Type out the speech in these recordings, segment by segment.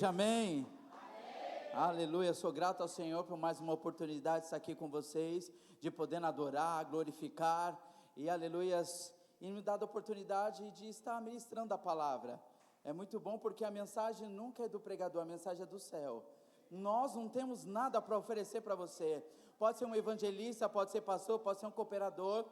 Amém. Amém. Aleluia, sou grato ao Senhor por mais uma oportunidade de estar aqui com vocês, de poder adorar, glorificar, e aleluias, e me dar a oportunidade de estar ministrando a palavra. É muito bom porque a mensagem nunca é do pregador, a mensagem é do céu. Nós não temos nada para oferecer para você. Pode ser um evangelista, pode ser pastor, pode ser um cooperador,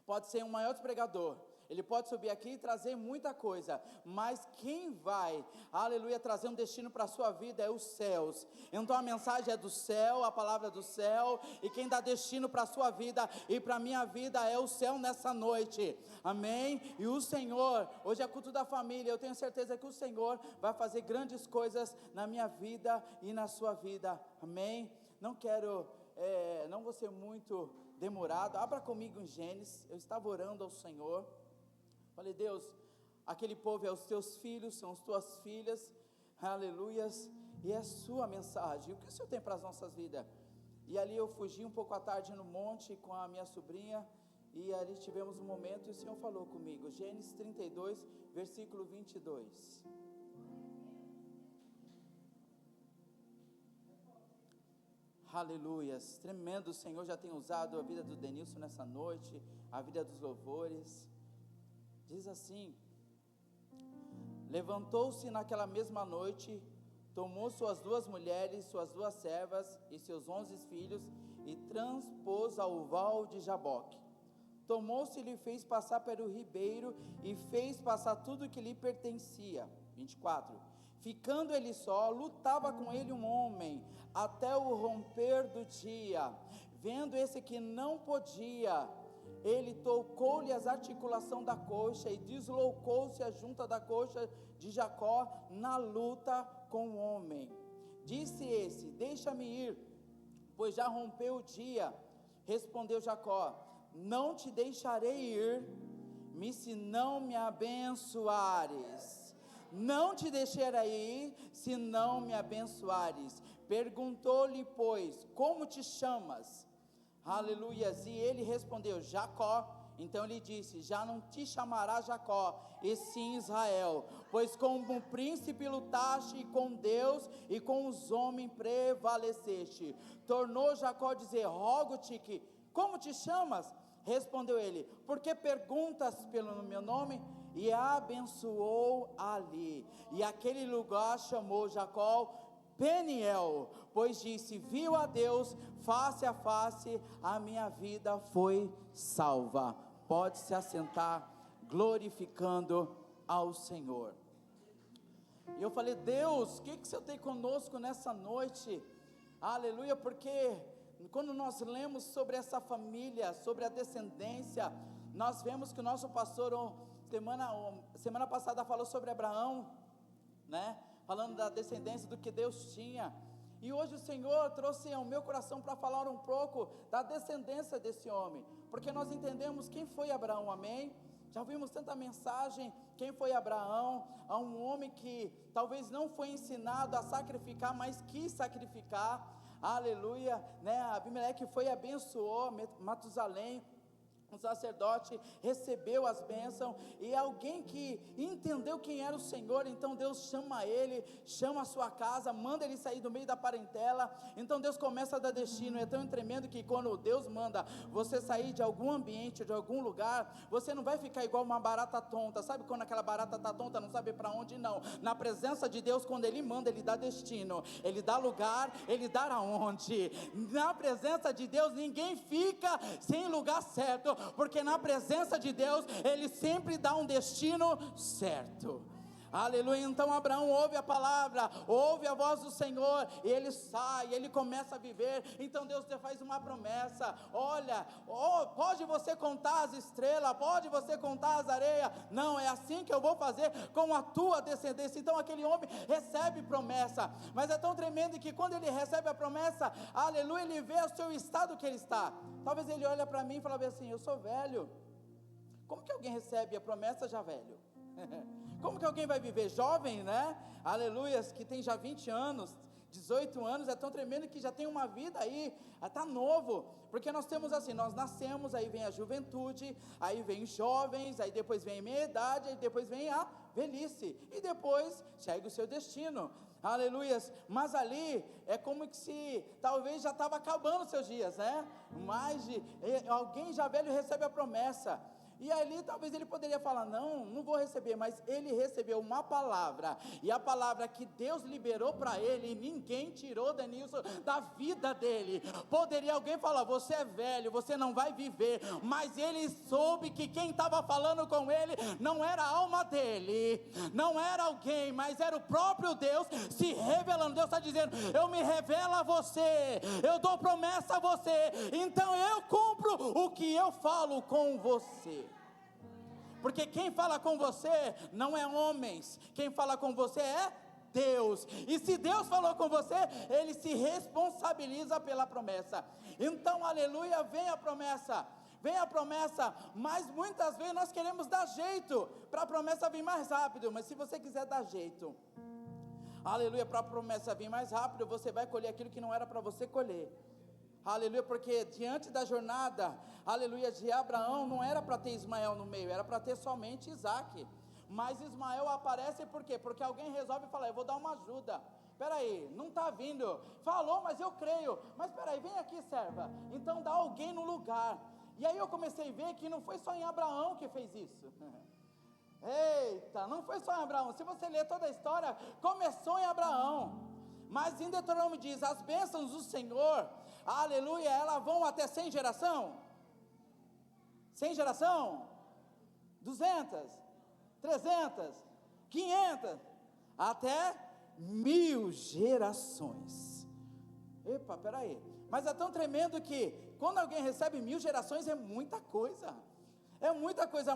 pode ser um maior pregador. Ele pode subir aqui e trazer muita coisa, mas quem vai, aleluia, trazer um destino para a sua vida é os céus. Então a mensagem é do céu, a palavra é do céu, e quem dá destino para a sua vida e para a minha vida é o céu nessa noite, amém? E o Senhor, hoje é culto da família, eu tenho certeza que o Senhor vai fazer grandes coisas na minha vida e na sua vida, amém? Não vou ser muito demorado, abra comigo em Gênesis. Eu estava orando ao Senhor, falei: Deus, aquele povo é os teus filhos, são as tuas filhas, aleluias, e é a sua mensagem, o que o Senhor tem para as nossas vidas? E ali eu fugi um pouco à tarde no monte com a minha sobrinha, e ali tivemos um momento e o Senhor falou comigo, Gênesis 32, versículo 22, aleluias, tremendo. O Senhor já tem usado a vida do Denilson nessa noite, a vida dos louvores. Diz assim: levantou-se naquela mesma noite, tomou suas 2 mulheres, suas 2 servas e seus 11 filhos e transpôs ao val de Jaboque. Tomou-se e lhe fez passar pelo ribeiro e fez passar tudo que lhe pertencia. 24. Ficando ele só, lutava com ele um homem até o romper do dia. Vendo esse que não podia, ele tocou-lhe as articulações da coxa e deslocou-se a junta da coxa de Jacó na luta com o homem. Disse esse: deixa-me ir, pois já rompeu o dia. Respondeu Jacó: não te deixarei ir, se não me abençoares. Não te deixarei ir, se não me abençoares. Perguntou-lhe, pois, como te chamas? Aleluias, e ele respondeu: Jacó. Então ele disse: já não te chamará Jacó, e sim Israel, pois como príncipe lutaste, e com Deus e com os homens prevaleceste. Tornou Jacó a dizer: rogo-te que, como te chamas? Respondeu ele: porque perguntas pelo meu nome? E abençoou ali, e aquele lugar chamou Jacó Peniel, pois disse: viu a Deus face a face, a minha vida foi salva. Pode se assentar, glorificando ao Senhor. E eu falei: Deus, o que o Senhor tem conosco nessa noite? Aleluia, porque quando nós lemos sobre essa família, sobre a descendência, nós vemos que o nosso pastor semana passada falou sobre Abraão, né? Falando da descendência, do que Deus tinha. E hoje o Senhor trouxe ao meu coração para falar um pouco da descendência desse homem, porque nós entendemos quem foi Abraão, amém? Já ouvimos tanta mensagem, quem foi Abraão? A um homem que talvez não foi ensinado a sacrificar, mas quis sacrificar, aleluia, né? Abimeleque foi e abençoou Matusalém, um sacerdote, recebeu as bênçãos, e alguém que entendeu quem era o Senhor, então Deus chama ele, chama a sua casa, manda ele sair do meio da parentela. Então Deus começa a dar destino. É tão tremendo que quando Deus manda você sair de algum ambiente, de algum lugar, você não vai ficar igual uma barata tonta. Sabe quando aquela barata está tonta, não sabe para onde? Não, na presença de Deus, quando Ele manda, Ele dá destino, Ele dá lugar, Ele dá aonde. Na presença de Deus ninguém fica sem lugar certo, porque na presença de Deus Ele sempre dá um destino certo. Aleluia. Então Abraão ouve a palavra, ouve a voz do Senhor, e ele sai, ele começa a viver. Então Deus te faz uma promessa: olha, pode você contar as estrelas, pode você contar as areias, não, é assim que eu vou fazer com a tua descendência. Então aquele homem recebe promessa, mas é tão tremendo que quando ele recebe a promessa, aleluia, ele vê o seu estado que ele está. Talvez ele olhe para mim e fale assim: eu sou velho. Como que alguém recebe a promessa já velho? Como que alguém vai viver jovem, né? Aleluias, que tem já 20 anos, 18 anos, é tão tremendo que já tem uma vida aí, está novo, porque nós temos assim, nós nascemos, aí vem a juventude, aí vem jovens, aí depois vem a meia idade, aí depois vem a velhice, e depois chega o seu destino. aleluias, mas ali é como que se, talvez já estava acabando os seus dias, né, alguém já velho recebe a promessa, e ali talvez ele poderia falar, não vou receber, mas ele recebeu uma palavra, e a palavra que Deus liberou para ele, e ninguém tirou Denilson da vida dele. Poderia alguém falar, você é velho, você não vai viver, mas ele soube que quem estava falando com ele, não era a alma dele, não era alguém, mas era o próprio Deus, se revelando. Deus está dizendo, eu me revelo a você, eu dou promessa a você, então eu cumpro o que eu falo com você. Porque quem fala com você não é homens, quem fala com você é Deus, e se Deus falou com você, Ele se responsabiliza pela promessa. Então, aleluia, vem a promessa, mas muitas vezes nós queremos dar jeito, para a promessa vir mais rápido, mas se você quiser dar jeito, aleluia, para a promessa vir mais rápido, você vai colher aquilo que não era para você colher. Aleluia, porque diante da jornada, aleluia, de Abraão, não era para ter Ismael no meio, era para ter somente Isaac, mas Ismael aparece por quê? Porque alguém resolve falar, eu vou dar uma ajuda, peraí, não está vindo, falou, mas eu creio, mas peraí, vem aqui serva, então dá alguém no lugar, e aí eu comecei a ver que não foi só em Abraão que fez isso, eita, não foi só em Abraão, se você ler toda a história, começou em Abraão, mas em Deuteronômio diz, as bênçãos do Senhor, aleluia, elas vão até 100 geração, 200, 300, 500, até 1000 gerações, epa, peraí, mas é tão tremendo que, quando alguém recebe 1000 gerações, é muita coisa,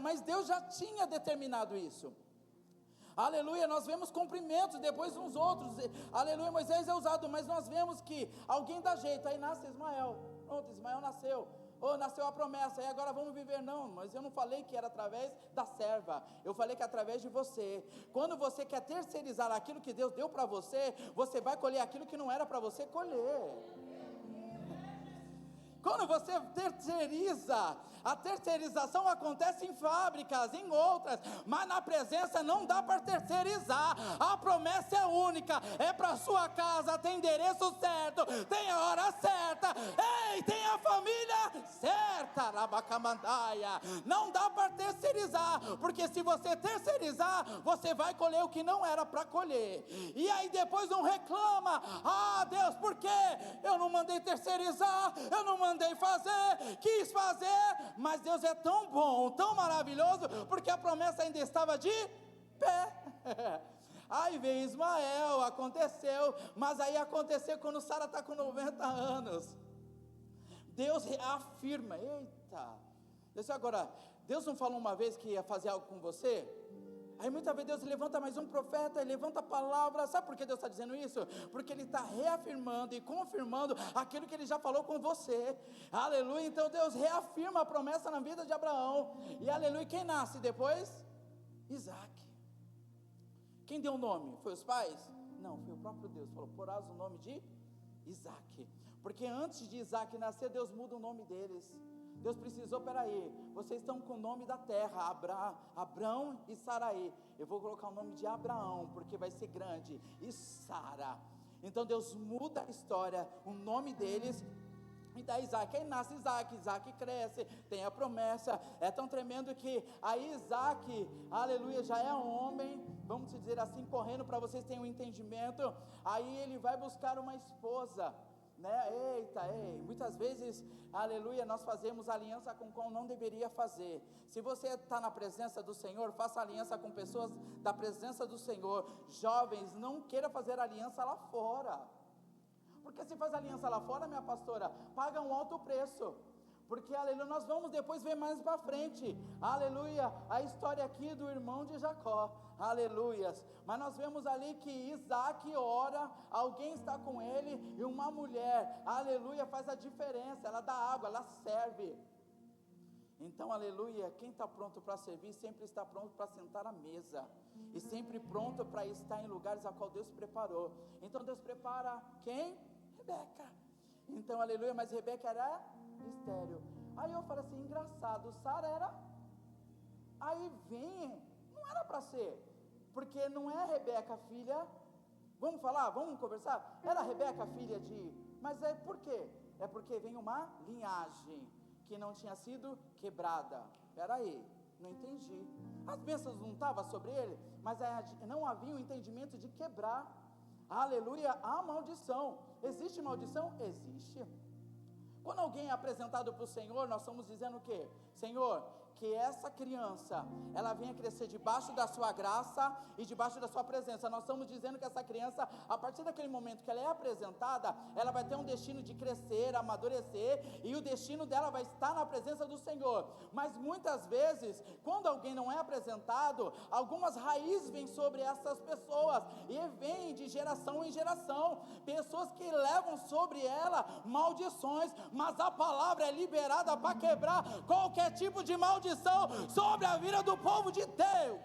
mas Deus já tinha determinado isso, aleluia, nós vemos cumprimentos depois uns outros, aleluia, Moisés é usado, mas nós vemos que alguém dá jeito, aí nasce Ismael, pronto, Ismael nasceu, nasceu a promessa, e agora vamos viver, não, mas eu não falei que era através da serva, eu falei que é através de você, quando você quer terceirizar aquilo que Deus deu para você, você vai colher aquilo que não era para você colher, quando você terceiriza, a terceirização acontece em fábricas, em outras, mas na presença não dá para terceirizar, a promessa é única, é para sua casa, tem endereço certo, tem a hora certa, tem a família certa, rabacamandaia, não dá para terceirizar, porque se você terceirizar, você vai colher o que não era para colher, e aí depois não reclama, Deus, por que eu não mandei terceirizar, eu não mandei fazer, quis fazer, mas Deus é tão bom, tão maravilhoso, porque a promessa ainda estava de pé, aí vem Ismael, aconteceu, mas aí aconteceu quando Sara está com 90 anos, Deus reafirma, agora, Deus não falou uma vez que ia fazer algo com você? Aí muitas vezes Deus levanta mais um profeta, Ele levanta a palavra, sabe por que Deus está dizendo isso? Porque Ele está reafirmando e confirmando aquilo que Ele já falou com você, aleluia, então Deus reafirma a promessa na vida de Abraão, e aleluia, quem nasce depois? Isaac. Quem deu o nome? Foi os pais? Não, foi o próprio Deus, falou, porás o nome de Isaac, porque antes de Isaac nascer, Deus muda o nome deles, Deus precisou, peraí, vocês estão com o nome da terra, Abrão e Saraí, eu vou colocar o nome de Abraão, porque vai ser grande, e Sara, então Deus muda a história, o nome deles, e dá Isaac, aí nasce Isaac cresce, tem a promessa, é tão tremendo que aí Isaac, aleluia, já é homem, vamos dizer assim, correndo para vocês terem um entendimento, aí ele vai buscar uma esposa, né? Muitas vezes, aleluia, nós fazemos aliança com quem não deveria fazer. Se você está na presença do Senhor, faça aliança com pessoas da presença do Senhor. Jovens, não queira fazer aliança lá fora, porque se faz aliança lá fora, minha pastora, paga um alto preço, porque aleluia, nós vamos depois ver mais para frente, aleluia, a história aqui do irmão de Jacó, aleluias, mas nós vemos ali que Isaac ora, alguém está com ele, e uma mulher, aleluia, faz a diferença, ela dá água, ela serve, então aleluia, quem está pronto para servir, sempre está pronto para sentar à mesa, e sempre pronto para estar em lugares a qual Deus preparou, então Deus prepara quem? Rebeca, então aleluia, mas Rebeca era estéril, aí eu falo assim, engraçado, Sara era, aí vem, não era para ser, porque não é Rebeca filha Vamos falar, vamos conversar? Era Rebeca filha de... Mas é por quê? É porque vem uma linhagem que não tinha sido quebrada. Espera aí, não entendi. As bênçãos não estavam sobre ele, mas não havia um entendimento de quebrar. Aleluia, há maldição. Existe maldição? Existe. Quando alguém é apresentado para o Senhor, nós estamos dizendo o quê? Senhor, que essa criança, ela venha crescer debaixo da sua graça e debaixo da sua presença. Nós estamos dizendo que essa criança, a partir daquele momento que ela é apresentada, ela vai ter um destino de crescer, amadurecer, e o destino dela vai estar na presença do Senhor. Mas muitas vezes, quando alguém não é apresentado, algumas raízes vêm sobre essas pessoas, e vêm de geração em geração, pessoas que levam sobre ela maldições, mas a palavra é liberada para quebrar qualquer tipo de maldição sobre a vida do povo de Deus.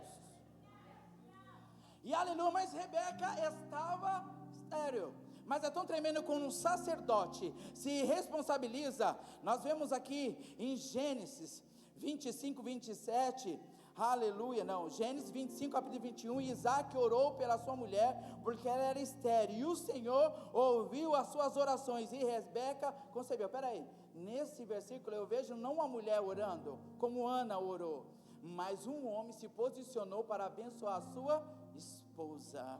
E aleluia, mas Rebeca estava estéril. Mas é tão tremendo quando um sacerdote se responsabiliza. Nós vemos aqui em Gênesis 25, 27, aleluia, não, Gênesis 25, capítulo 21, Isaac orou pela sua mulher, porque ela era estéril, e o Senhor ouviu as suas orações, e Rebeca concebeu. Peraí, nesse versículo eu vejo não uma mulher orando, como Ana orou, mas um homem se posicionou para abençoar a sua esposa.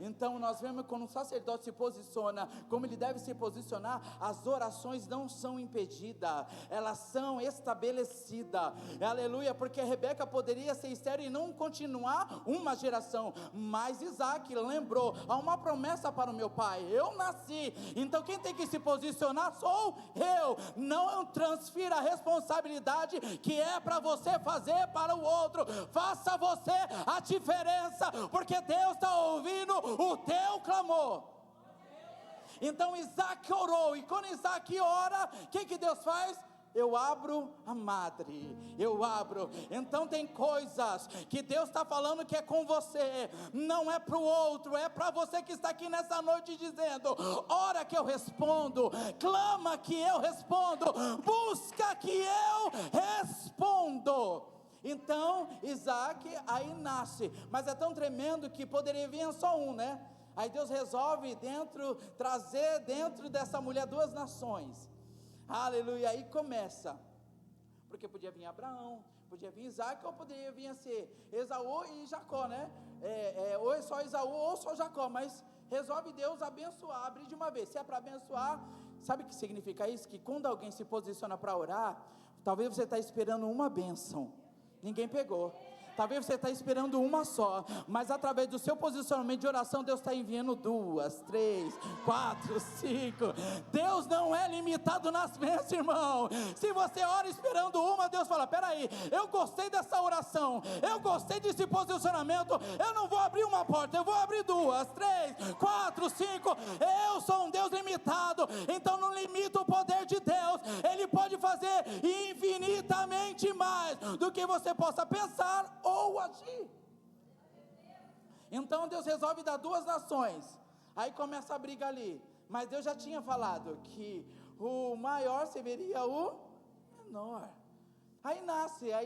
Então nós vemos quando um sacerdote se posiciona, como ele deve se posicionar, as orações não são impedidas, elas são estabelecidas, aleluia, porque Rebeca poderia ser estéril e não continuar uma geração, mas Isaac lembrou, há uma promessa para o meu pai, eu nasci, então quem tem que se posicionar sou eu, não transfira a responsabilidade que é para você fazer para o outro, faça você a diferença, porque Deus está ouvindo o teu clamor. Então Isaac orou, e quando Isaac ora, o que Deus faz? Eu abro a madre, eu abro. Então tem coisas que Deus está falando que é com você, não é para o outro, é para você que está aqui nessa noite dizendo, ora que eu respondo, clama que eu respondo, busca que eu respondo. Então Isaac aí nasce, mas é tão tremendo que poderia vir só um, né? Aí Deus resolve trazer dentro dessa mulher duas nações, aleluia, aí começa, porque podia vir Abraão, podia vir Isaac, ou poderia vir a ser Esaú e Jacó, né? Ou é só Esaú ou só Jacó, mas resolve Deus abençoar, abrir de uma vez. Se é para abençoar, sabe o que significa isso? Que quando alguém se posiciona para orar, talvez você está esperando uma bênção, ninguém pegou. Talvez você está esperando uma só, mas através do seu posicionamento de oração, Deus está enviando 2, 3, 4, 5. Deus não é limitado nas bênçãos, irmão. Se você ora esperando uma, Deus fala, peraí, eu gostei dessa oração, eu gostei desse posicionamento, eu não vou abrir uma porta, eu vou abrir 2, 3, 4, 5. Eu sou um Deus limitado, então não limita o poder de Deus. Ele pode fazer infinitamente mais do que você possa pensar ou agir. Então Deus resolve dar duas nações, aí começa a briga ali, mas Deus já tinha falado que o maior seria o menor. Aí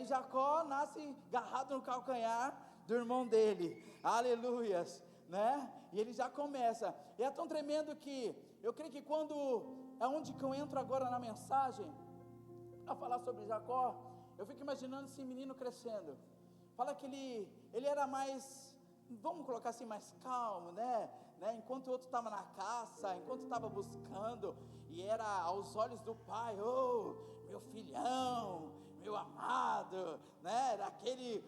Jacó nasce agarrado no calcanhar do irmão dele, aleluias, né? E ele já começa, e é tão tremendo que eu creio que é onde que eu entro agora na mensagem, a falar sobre Jacó, eu fico imaginando esse menino crescendo. Fala que ele era mais, vamos colocar assim, mais calmo, né? Enquanto o outro estava na caça, enquanto estava buscando, e era aos olhos do pai, oh, meu filhão, meu amado, né? Era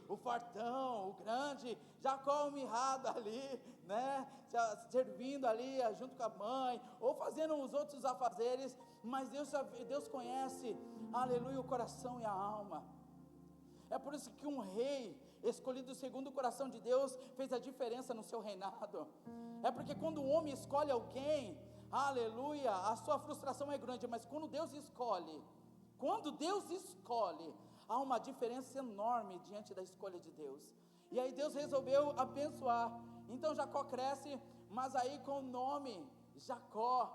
o fortão, o grande, Jacó mirrado ali, né? Servindo ali junto com a mãe, ou fazendo os outros afazeres, mas Deus conhece, aleluia, o coração e a alma. É por isso que um rei escolhido segundo o coração de Deus fez a diferença no seu reinado. É porque quando o homem escolhe alguém, aleluia, a sua frustração é grande, mas quando Deus escolhe, há uma diferença enorme diante da escolha de Deus. E aí Deus resolveu abençoar. Então Jacó cresce, mas aí com o nome Jacó,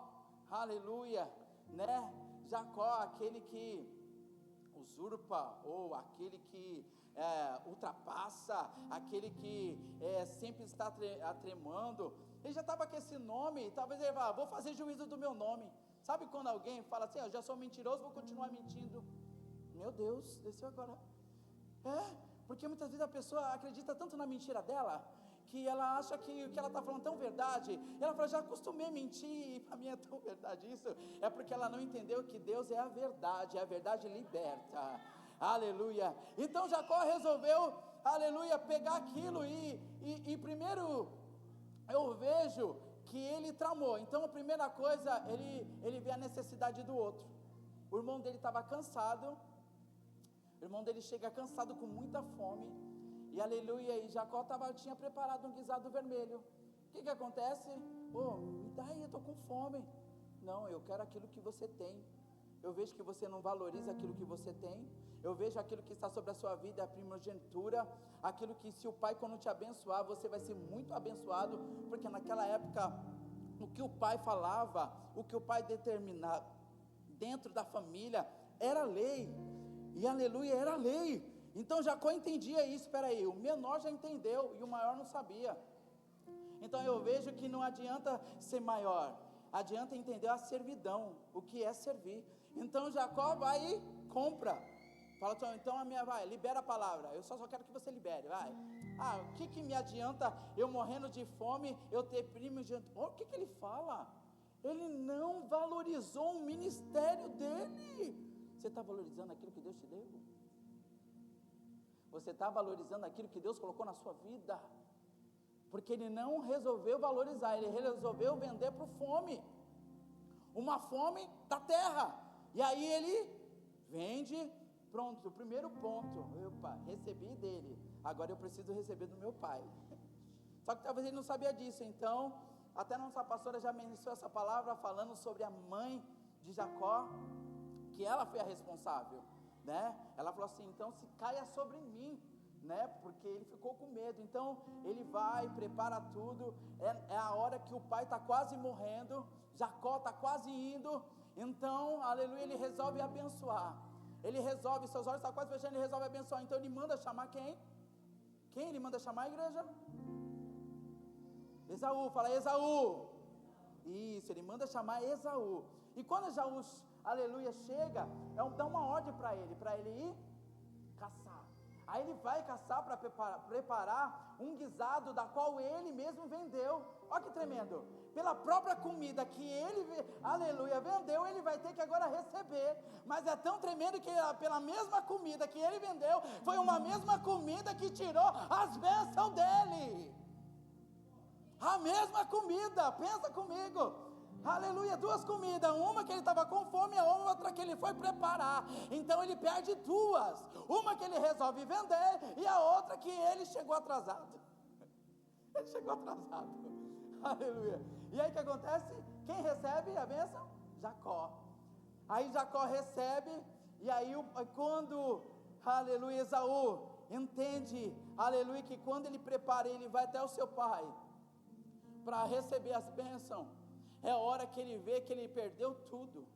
aleluia, né? Jacó, aquele que usurpa, ou aquele que ultrapassa, aquele que sempre está tremando, Ele já estava com esse nome, talvez ele vá, vou fazer juízo do meu nome. Sabe quando alguém fala assim, eu já sou mentiroso, vou continuar mentindo. Meu Deus, desceu agora. Porque muitas vezes a pessoa acredita tanto na mentira dela, que ela acha que o que ela está falando é tão verdade, e ela fala, já acostumei a mentir, e para mim é tão verdade isso, é porque ela não entendeu que Deus é a verdade liberta, aleluia. Então Jacó resolveu, aleluia, pegar aquilo, e primeiro, eu vejo que ele tramou. Então a primeira coisa, ele vê a necessidade do outro. O irmão dele estava cansado, o irmão dele chega cansado com muita fome, e aleluia, e Jacó tinha preparado um guisado vermelho. O que acontece? Me dá aí, eu estou com fome. Não, eu quero aquilo que você tem. Eu vejo que você não valoriza aquilo que você tem. Eu vejo aquilo que está sobre a sua vida, a primogenitura, aquilo que se o pai quando te abençoar, você vai ser muito abençoado, porque naquela época, o que o pai falava, o que o pai determinava, dentro da família, era lei, e aleluia, era lei. Então Jacó entendia isso, espera aí, o menor já entendeu, e o maior não sabia. Então eu vejo que não adianta ser maior, adianta entender a servidão, o que é servir. Então Jacó vai e compra, fala, então libera a palavra, eu só quero que você libere, vai. O que me adianta eu morrendo de fome, eu ter primogenitura? O que ele fala? Ele não valorizou o ministério dele. Você está valorizando aquilo que Deus te deu? Você está valorizando aquilo que Deus colocou na sua vida? Porque ele não resolveu valorizar, ele resolveu vender por fome, uma fome da terra, e aí ele vende, pronto, o primeiro ponto, recebi dele, agora eu preciso receber do meu pai. Só que talvez ele não sabia disso, então, até a nossa pastora já mencionou essa palavra, falando sobre a mãe de Jacó, que ela foi a responsável, né? Ela falou assim, então se caia sobre mim, né? Porque ele ficou com medo. Então ele vai, prepara tudo, é a hora que o pai está quase morrendo, Jacó está quase indo, então, aleluia, ele resolve abençoar, seus olhos estão quase fechando, ele resolve abençoar. Então ele manda chamar quem ele manda chamar, a igreja? Esaú, fala Esaú, isso, ele manda chamar Esaú, e quando Esaú, aleluia, chega, dá uma ordem para ele ir caçar. Aí ele vai caçar para preparar um guisado da qual ele mesmo vendeu. Olha que tremendo, pela própria comida que ele, aleluia, vendeu, ele vai ter que agora receber. Mas é tão tremendo que pela mesma comida que ele vendeu, foi uma mesma comida que tirou as bênçãos dele. A mesma comida, pensa comigo, aleluia, duas comidas, uma que ele estava com fome, a outra que ele foi preparar. Então ele perde duas, uma que ele resolve vender, e a outra que ele chegou atrasado, aleluia. E aí o que acontece? Quem recebe a bênção? Jacó. Aí Jacó recebe, e aí quando, aleluia, Esaú entende, aleluia, que quando ele prepara, ele vai até o seu pai para receber as bênçãos, é a hora que ele vê que ele perdeu tudo.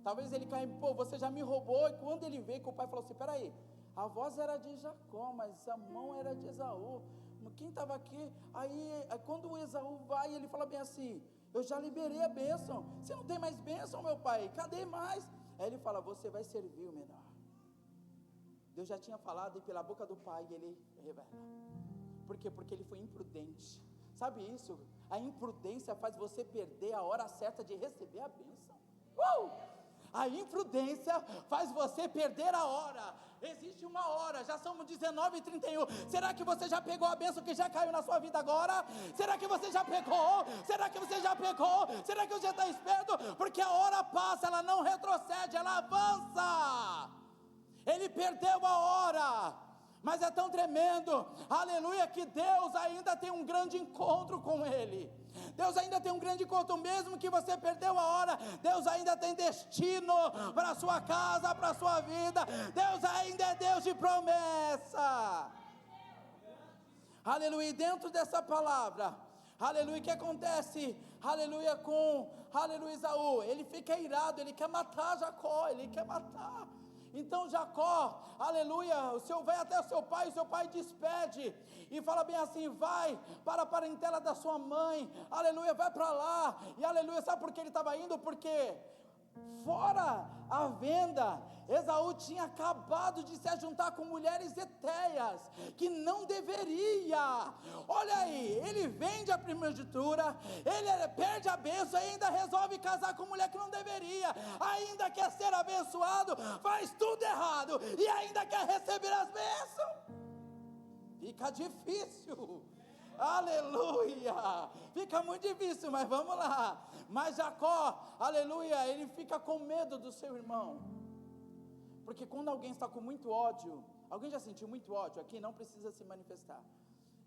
Talvez ele caia, você já me roubou. E quando ele vê que o pai falou assim, peraí, a voz era de Jacó, mas a mão era de Esaú, quem estava aqui? Aí quando o Esaú vai, ele fala bem assim, eu já liberei a bênção, você não tem mais bênção, meu pai, cadê mais? Aí ele fala, você vai servir o menor. Deus já tinha falado, e pela boca do pai ele revela. Por quê? Porque ele foi imprudente. Sabe isso? A imprudência faz você perder a hora certa de receber a bênção. A imprudência faz você perder a hora. Existe uma hora, já somos 19h31. Será que você já pegou a bênção que já caiu na sua vida agora? Será que você já pegou? Será que você já pegou? Será que você está esperto? Porque a hora passa, ela não retrocede, ela avança. Ele perdeu a hora. Mas é tão tremendo, aleluia, que Deus ainda tem um grande encontro com ele. Deus ainda tem um grande encontro, mesmo que você perdeu a hora, Deus ainda tem destino para a sua casa, para a sua vida. Deus ainda é Deus de promessa. Aleluia, e dentro dessa palavra, aleluia, o que acontece, aleluia, com, aleluia, Esaú, ele fica irado, ele quer matar Jacó, ele quer matar. Então Jacó, aleluia, o Senhor vai até o seu pai despede, e fala bem assim, vai para a parentela da sua mãe, aleluia, vai para lá, e aleluia, sabe por que ele estava indo? Porque fora a venda, Esaú tinha acabado de se ajuntar com mulheres hetéias, que não deveria. Olha aí, ele vende a primogenitura, ele perde a bênção, e ainda resolve casar com mulher que não deveria, ainda quer ser abençoado, faz tudo errado, e ainda quer receber as bênçãos. Fica difícil, aleluia, fica muito difícil, mas vamos lá. Mas Jacó, aleluia, ele fica com medo do seu irmão, porque quando alguém está com muito ódio, alguém já sentiu muito ódio aqui? Não precisa se manifestar,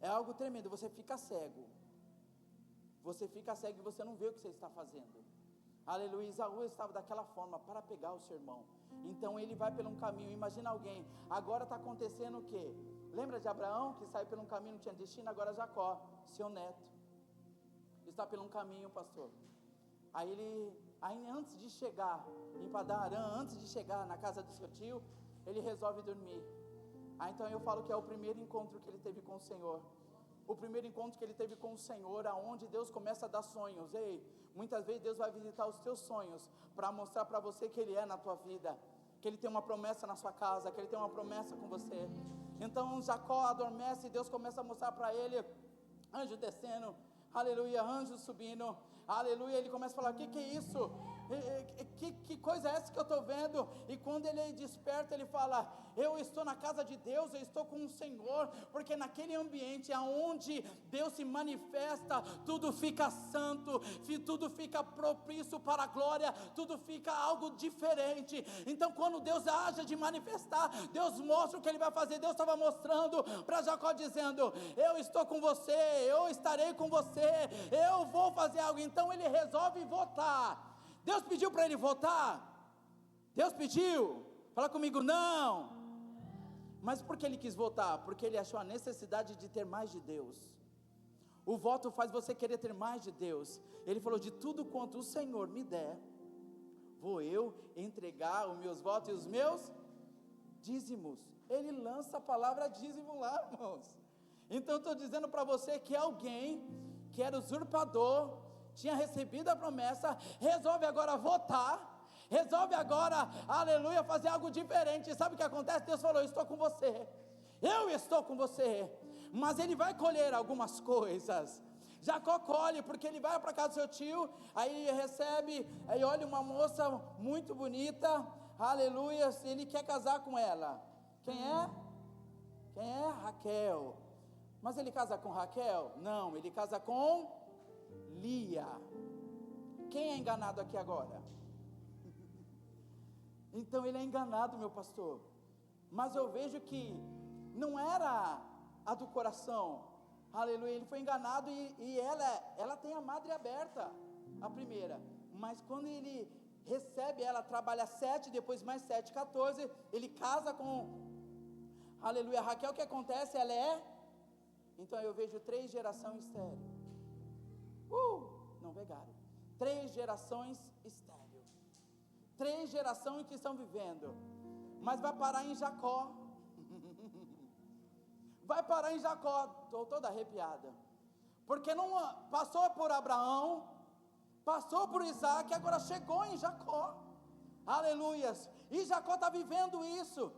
é algo tremendo, você fica cego e você não vê o que você está fazendo. Aleluia, Esaú estava daquela forma para pegar o seu irmão, então ele vai por um caminho, imagina alguém, agora está acontecendo o quê? Lembra de Abraão que saiu por um caminho, não tinha destino? Agora Jacó, seu neto, está por um caminho, pastor. Aí antes de chegar em Padã Arã, antes de chegar na casa do seu tio, ele resolve dormir. Então eu falo que é o primeiro encontro que ele teve com o Senhor. O primeiro encontro que ele teve com o Senhor, aonde Deus começa a dar sonhos. Ei, muitas vezes Deus vai visitar os teus sonhos, para mostrar para você que Ele é na tua vida, que Ele tem uma promessa na sua casa, que Ele tem uma promessa com você. Então Jacó adormece e Deus começa a mostrar para ele, anjo descendo, aleluia, anjo subindo, aleluia, ele começa a falar, o que é isso? Que coisa é essa que eu estou vendo? E quando ele desperta, ele fala, eu estou na casa de Deus, eu estou com o Senhor, porque naquele ambiente aonde Deus se manifesta, tudo fica santo, tudo fica propício para a glória, tudo fica algo diferente. Então quando Deus age de manifestar, Deus mostra o que Ele vai fazer. Deus estava mostrando para Jacó, dizendo, eu estou com você, eu estarei com você, eu vou fazer algo. Então ele resolve voltar. Deus pediu para ele votar? Deus pediu? Fala comigo, não. Mas por que ele quis votar? Porque ele achou a necessidade de ter mais de Deus. O voto faz você querer ter mais de Deus. Ele falou, de tudo quanto o Senhor me der, vou eu entregar os meus votos e os meus dízimos. Ele lança a palavra dízimo lá, irmãos. Então eu estou dizendo para você que alguém que era usurpador, tinha recebido a promessa, resolve agora votar, resolve agora, aleluia, fazer algo diferente. Sabe o que acontece? Deus falou, eu estou com você, eu estou com você, mas ele vai colher algumas coisas. Jacó colhe, porque ele vai para casa do seu tio, aí recebe, aí olha uma moça muito bonita, aleluia, ele quer casar com ela. Quem é? Raquel. Mas ele casa com Raquel? Não, ele casa com Lia. Quem é enganado aqui agora? Então ele é enganado, meu pastor. Mas eu vejo que não era a do coração. Aleluia, ele foi enganado e ela tem a madre aberta, a primeira. Mas quando ele recebe, ela trabalha 7, depois mais 7, 14. Ele casa com, aleluia, Raquel. O que acontece? Ela é. Então eu vejo 3 gerações estéreis. Não pegaram. 3 gerações estéreo. 3 gerações que estão vivendo. Mas vai parar em Jacó. Vai parar em Jacó. Estou toda arrepiada. Porque não passou por Abraão, passou por Isaac, agora chegou em Jacó. Aleluias. E Jacó está vivendo isso.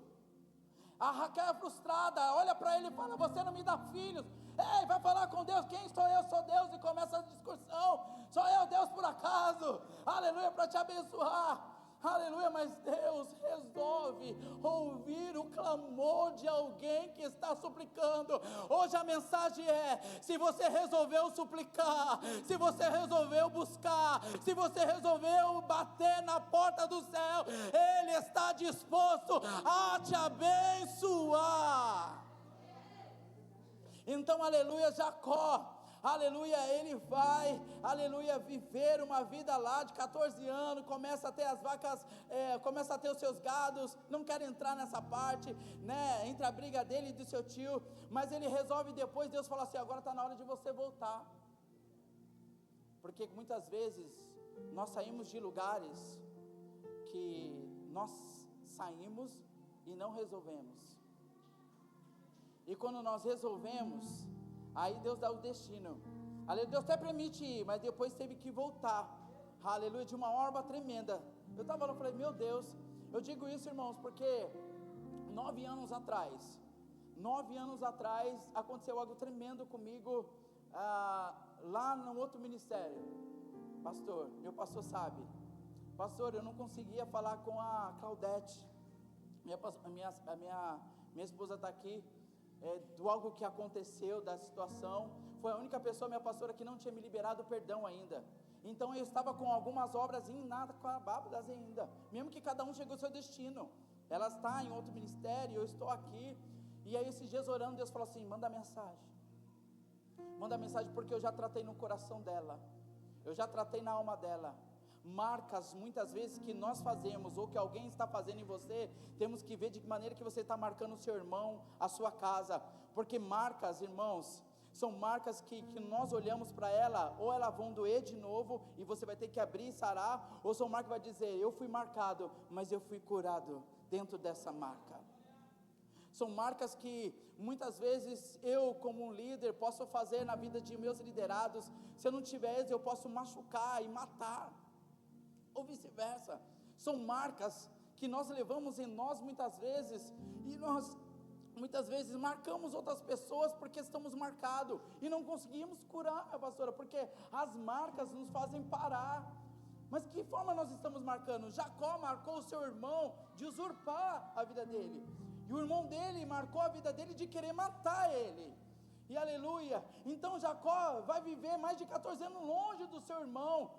A Raquel é frustrada, olha para ele e fala, você não me dá filhos. Ei, vai falar com Deus, quem sou eu? Sou Deus. E começa a discussão, sou eu Deus por acaso? Aleluia, para te abençoar. Aleluia, mas Deus resolve ouvir o clamor de alguém que está suplicando. Hoje a mensagem é, se você resolveu suplicar, se você resolveu buscar, se você resolveu bater na porta do céu, Ele está disposto a te abençoar. Então, aleluia, Jacó, aleluia, ele vai, aleluia, viver uma vida lá de 14 anos, começa a ter as vacas, começa a ter os seus gados, não quero entrar nessa parte, né, entre a briga dele e do seu tio, mas ele resolve depois, Deus fala assim, agora está na hora de você voltar, porque muitas vezes, nós saímos de lugares, que nós saímos e não resolvemos. E quando nós resolvemos, aí Deus dá o destino. Aleluia, Deus até permite ir, mas depois teve que voltar. Aleluia, de uma forma tremenda. Eu estava lá e falei, meu Deus, eu digo isso, irmãos, porque 9 anos atrás, aconteceu algo tremendo comigo, lá no outro ministério. Pastor, meu pastor sabe. Pastor, eu não conseguia falar com a Claudete. Minha esposa está aqui. Do algo que aconteceu, da situação. Foi a única pessoa, minha pastora, que não tinha me liberado perdão ainda. Então eu estava com algumas obras inacabadas ainda. Mesmo que cada um chegou ao seu destino. Ela está em outro ministério, eu estou aqui. E aí esses dias orando, Deus falou assim, manda mensagem. Manda mensagem, porque eu já tratei no coração dela. Eu já tratei na alma dela. Marcas, muitas vezes, que nós fazemos, ou que alguém está fazendo em você, temos que ver de que maneira que você está marcando o seu irmão, a sua casa. Porque marcas, irmãos, são marcas que nós olhamos para ela, ou elas vão doer de novo, e você vai ter que abrir e sarar, ou são marcas que vai dizer, eu fui marcado, mas eu fui curado dentro dessa marca. São marcas que muitas vezes eu, como um líder, posso fazer na vida de meus liderados. Se eu não tiver, eu posso machucar e matar, ou vice-versa. São marcas que nós levamos em nós muitas vezes, e nós muitas vezes marcamos outras pessoas porque estamos marcados, e não conseguimos curar, minha pastora, porque as marcas nos fazem parar. Mas que forma nós estamos marcando? Jacó marcou o seu irmão de usurpar a vida dele, e o irmão dele marcou a vida dele de querer matar ele, e aleluia, então Jacó vai viver mais de 14 anos longe do seu irmão,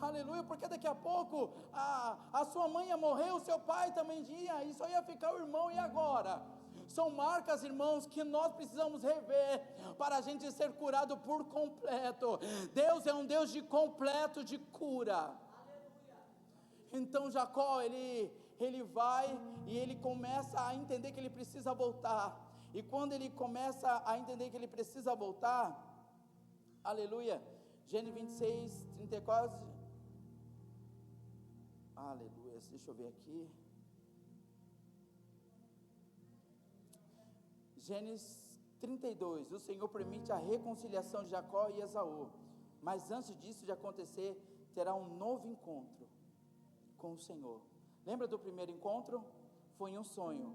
aleluia, porque daqui a pouco a sua mãe ia morrer, o seu pai também ia, e só ia ficar o irmão. E agora? São marcas, irmãos, que nós precisamos rever, para a gente ser curado por completo. Deus é um Deus de completo, de cura. Aleluia. Então Jacó, ele vai, e ele começa a entender que ele precisa voltar, e quando ele começa a entender que ele precisa voltar, aleluia, Gênesis 26, 34, aleluia, deixa eu ver aqui, Gênesis 32, o Senhor permite a reconciliação de Jacó e Esaú, mas antes disso de acontecer, terá um novo encontro com o Senhor. Lembra do primeiro encontro? Foi um sonho.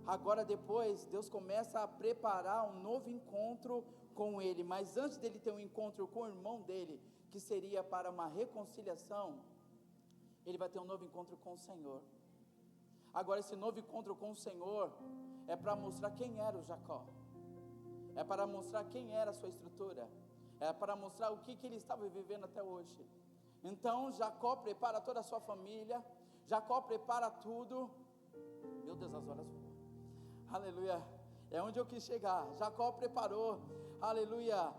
Agora depois, Deus começa a preparar um novo encontro com ele, mas antes dele ter um encontro com o irmão dele, que seria para uma reconciliação, ele vai ter um novo encontro com o Senhor. Agora esse novo encontro com o Senhor é para mostrar quem era o Jacó, é para mostrar quem era a sua estrutura, é para mostrar o que ele estava vivendo até hoje. Então Jacó prepara toda a sua família, Jacó prepara tudo. Meu Deus, as horas voam. Aleluia, é onde eu quis chegar. Jacó preparou, aleluia,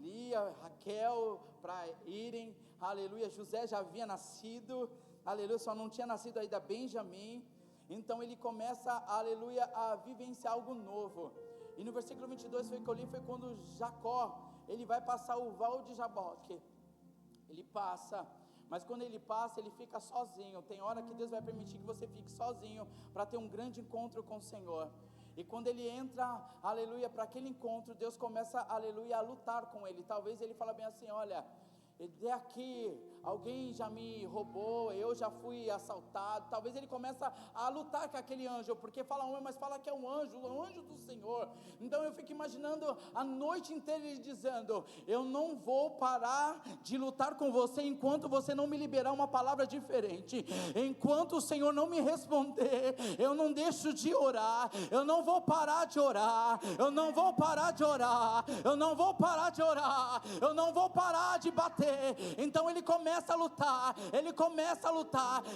Lia, Raquel para irem, aleluia. José já havia nascido, aleluia, só não tinha nascido ainda Benjamim. Então ele começa, aleluia, a vivenciar algo novo. E no versículo 22 foi que eu li, foi quando Jacó, ele vai passar o val de Jaboque. Ele passa, mas quando ele passa, ele fica sozinho. Tem hora que Deus vai permitir que você fique sozinho, para ter um grande encontro com o Senhor. E quando ele entra, aleluia, para aquele encontro, Deus começa, aleluia, a lutar com ele. Talvez ele fale bem assim, olha, de aqui, alguém já me roubou, eu já fui assaltado. Talvez ele começa a lutar com aquele anjo, porque fala homem, mas fala que é um anjo, o anjo do Senhor. Então eu fico imaginando a noite inteira ele dizendo, eu não vou parar de lutar com você, enquanto você não me liberar uma palavra diferente, enquanto o Senhor não me responder, eu não deixo de orar, eu não vou parar de orar, eu não vou parar de orar, eu não vou parar de orar, eu não vou parar de bater. Então ele começa a lutar,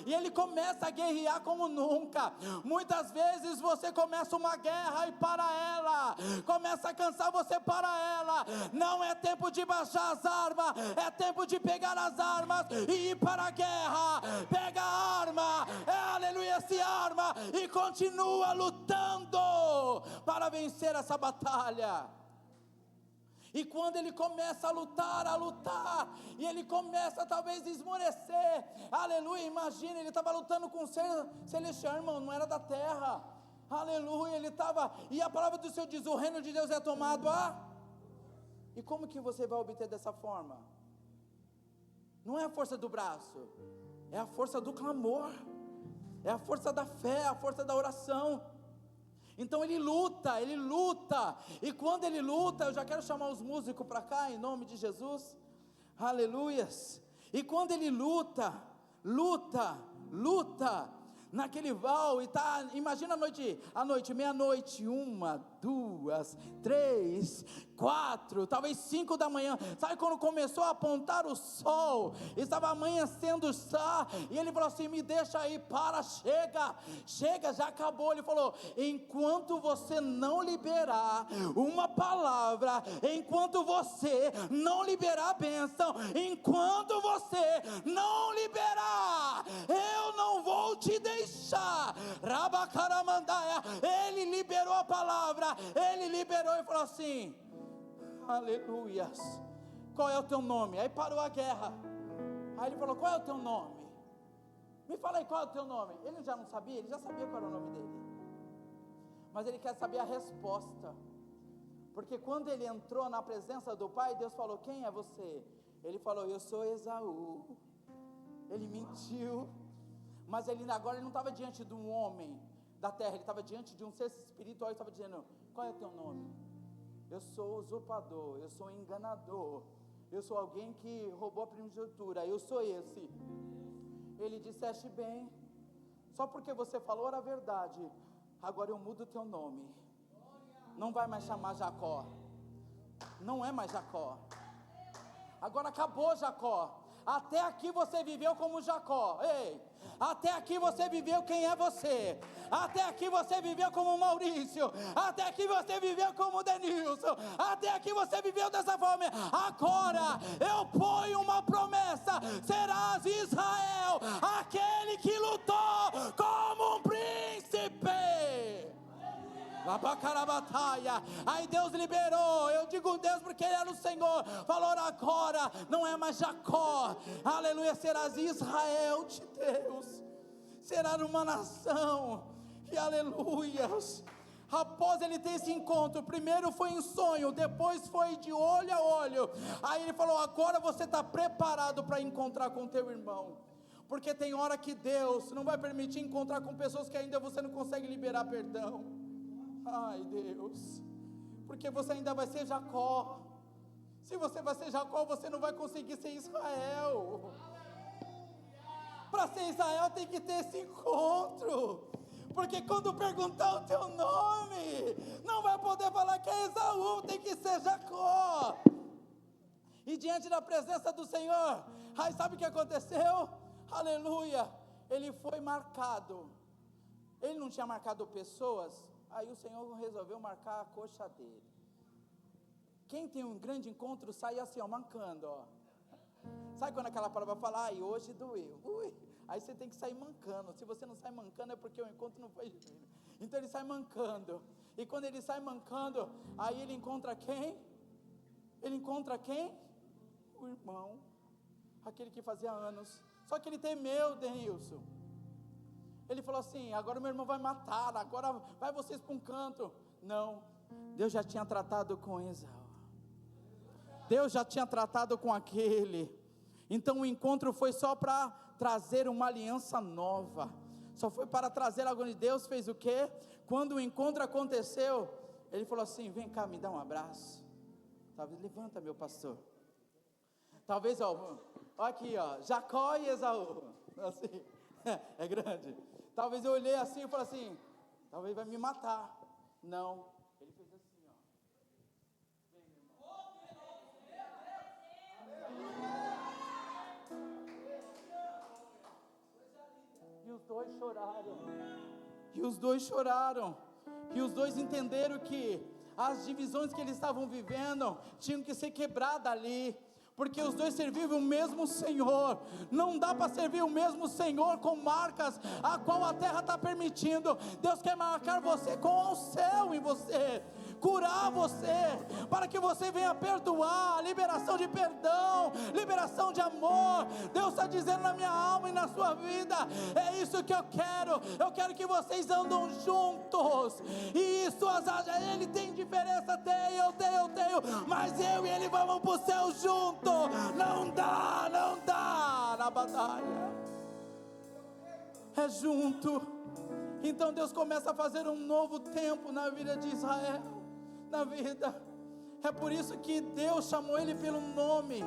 e ele começa a guerrear como nunca. Muitas vezes você começa uma guerra e para ela, começa a cansar, você para ela. Não é tempo de baixar as armas, é tempo de pegar as armas e ir para a guerra. Pega a arma, aleluia, se arma e continua lutando para vencer essa batalha. E quando ele começa a lutar, e ele começa talvez a esmorecer, aleluia, imagina, ele estava lutando com um ser celestial, irmão, não era da terra, aleluia, ele estava, e a palavra do Senhor diz, o reino de Deus é tomado e como que você vai obter dessa forma? Não é a força do braço, é a força do clamor, é a força da fé, a força da oração. Então ele luta, e quando ele luta, eu já quero chamar os músicos para cá, em nome de Jesus, aleluias, e quando ele luta, naquele val, e tá, imagina a noite, meia-noite, 1, 2, 3, 4, talvez 5 da manhã, sabe quando começou a apontar o sol, estava amanhecendo, e ele falou assim, me deixa aí, chega, já acabou, ele falou, enquanto você não liberar uma palavra, enquanto você não liberar a bênção, enquanto você não liberar, eu não vou te deixar, Rabacaramandaia, ele liberou a palavra, ele liberou e falou assim, aleluias, qual é o teu nome? Aí parou a guerra, aí ele falou, qual é o teu nome? Me fala aí qual é o teu nome. Ele já não sabia, ele já sabia qual era o nome dele, mas ele quer saber a resposta, porque quando ele entrou na presença do pai, Deus falou, quem é você? Ele falou, eu sou Esaú. Ele mentiu, mas agora ele não estava diante de um homem da terra, ele estava diante de um ser espiritual, ele estava dizendo, qual é o teu nome? Eu sou usurpador, eu sou enganador, eu sou alguém que roubou a primogenitura, eu sou esse. Ele disseste bem, só porque você falou a verdade, agora eu mudo o teu nome, não vai mais chamar Jacó, não é mais Jacó, agora acabou Jacó. Até aqui você viveu como Jacó, ei, até aqui você viveu quem é você, até aqui você viveu como Maurício, até aqui você viveu como Denilson, até aqui você viveu dessa forma, agora eu ponho uma promessa, serás Israel, aquele que lutou como um príncipe. Aí Deus liberou, eu digo Deus porque Ele era o Senhor, falou agora, não é mais Jacó, aleluia, serás Israel de Deus, será uma nação, e aleluias. Após ele ter esse encontro, primeiro foi em sonho, depois foi de olho a olho, aí ele falou, agora você está preparado para encontrar com teu irmão, porque tem hora que Deus não vai permitir encontrar com pessoas que ainda você não consegue liberar perdão. Ai Deus, porque você ainda vai ser Jacó. Se você vai ser Jacó, você não vai conseguir ser Israel. Para ser Israel tem que ter esse encontro, porque quando perguntar o teu nome, não vai poder falar que é Esaú, tem que ser Jacó. E diante da presença do Senhor, aí sabe o que aconteceu? Aleluia, ele foi marcado, ele não tinha marcado pessoas. Aí o Senhor resolveu marcar a coxa dele. Quem tem um grande encontro sai assim, ó, mancando, ó. Sabe quando aquela palavra fala, ai, hoje doeu. Aí você tem que sair mancando. Se você não sai mancando é porque o encontro não foi genuíno. Então ele sai mancando. E quando ele sai mancando, aí ele encontra quem? Ele encontra quem? O irmão. Aquele que fazia anos. Só que ele temeu, Denilson. Ele falou assim, agora meu irmão vai matar, agora vai vocês para um canto. Não, Deus já tinha tratado com Esaú, Deus já tinha tratado com aquele. Então o encontro foi só para trazer uma aliança nova, só foi para trazer algo de Deus. Fez o quê? Quando o encontro aconteceu, ele falou assim, vem cá, me dá um abraço. Talvez, levanta meu pastor. Talvez, ó aqui, ó, Jacó e Esaú, assim, é grande. Talvez eu olhei assim e falei assim, talvez vai me matar. Não, ele fez assim, ó. Vem, irmão. E os dois choraram. E os dois entenderam que as divisões que eles estavam vivendo tinham que ser quebradas ali, porque os dois serviam o mesmo Senhor. Não dá para servir o mesmo Senhor com marcas a qual a terra está permitindo. Deus quer marcar você com o céu em você, curar você, para que você venha perdoar, liberação de perdão, liberação de amor. Deus está dizendo na minha alma e na sua vida, é isso que eu quero que vocês andam juntos, e isso, ele tem diferença, eu tenho, mas eu e ele vamos para o céu junto, não dá na batalha, é junto. Então Deus começa a fazer um novo tempo na vida de Israel, na vida, é por isso que Deus chamou ele pelo nome,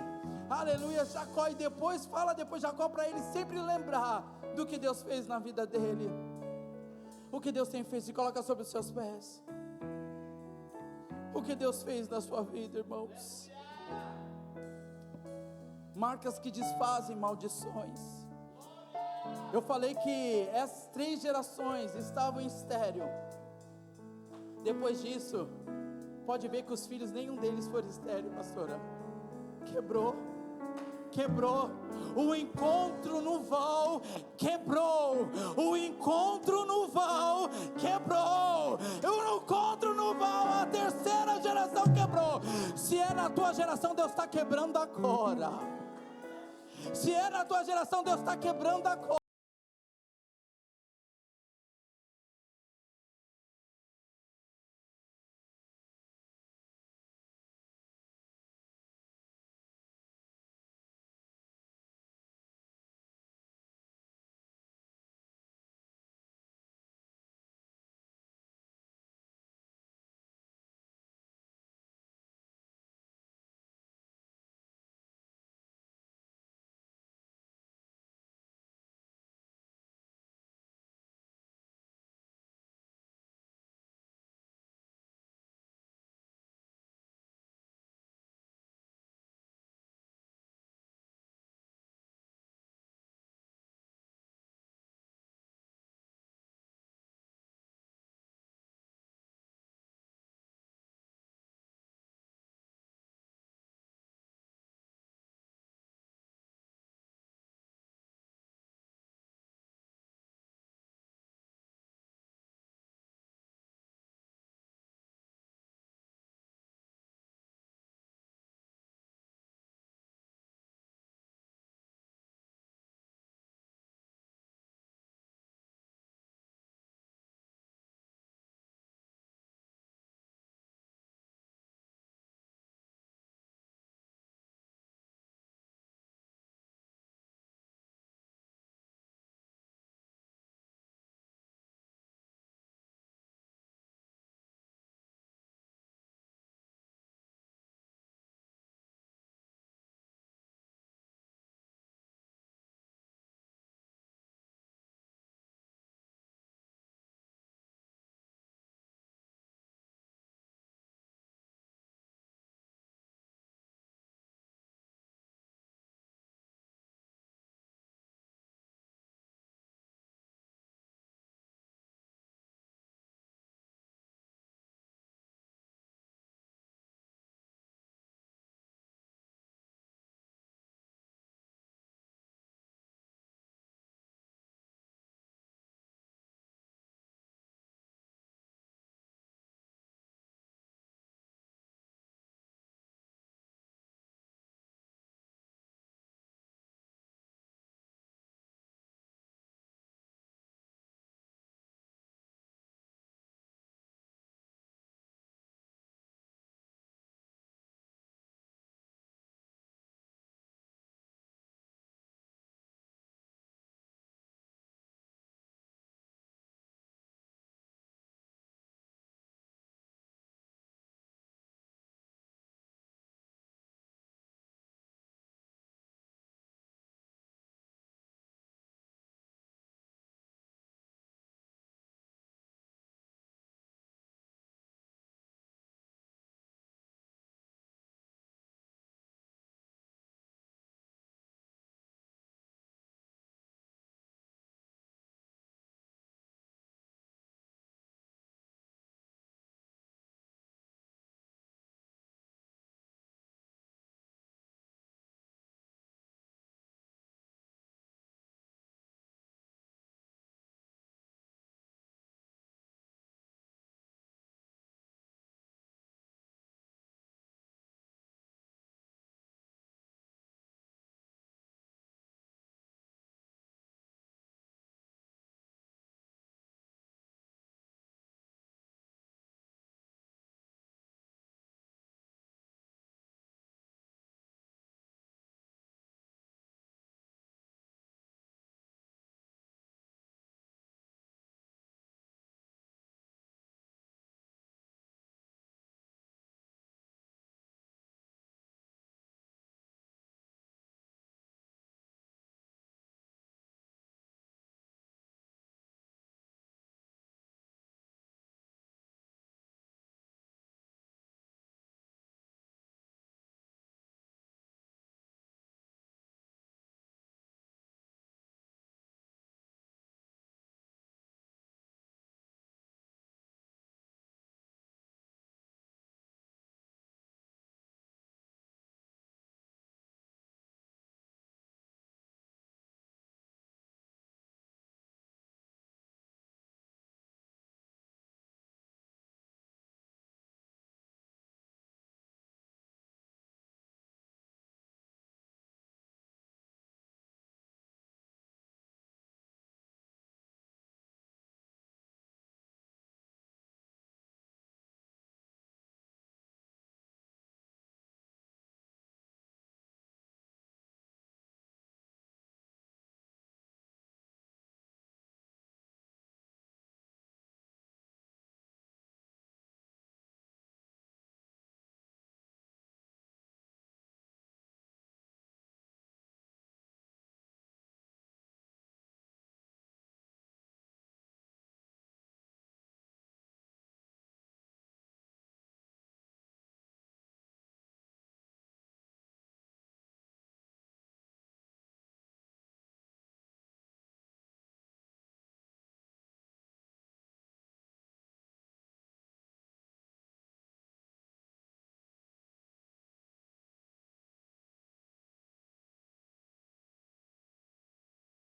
aleluia, Jacó, e depois Jacó para ele sempre lembrar do que Deus fez na vida dele, o que Deus tem feito. Se coloca sobre os seus pés, o que Deus fez na sua vida, irmãos, marcas que desfazem maldições. Eu falei que essas 3 gerações estavam em estéril. Depois disso, pode ver que os filhos, nenhum deles foi estéril, pastora. Quebrou. O encontro no val quebrou. O encontro no val quebrou. O encontro no val, a 3ª geração quebrou. Se é na tua geração, Deus está quebrando agora. Se é na tua geração, Deus está quebrando agora.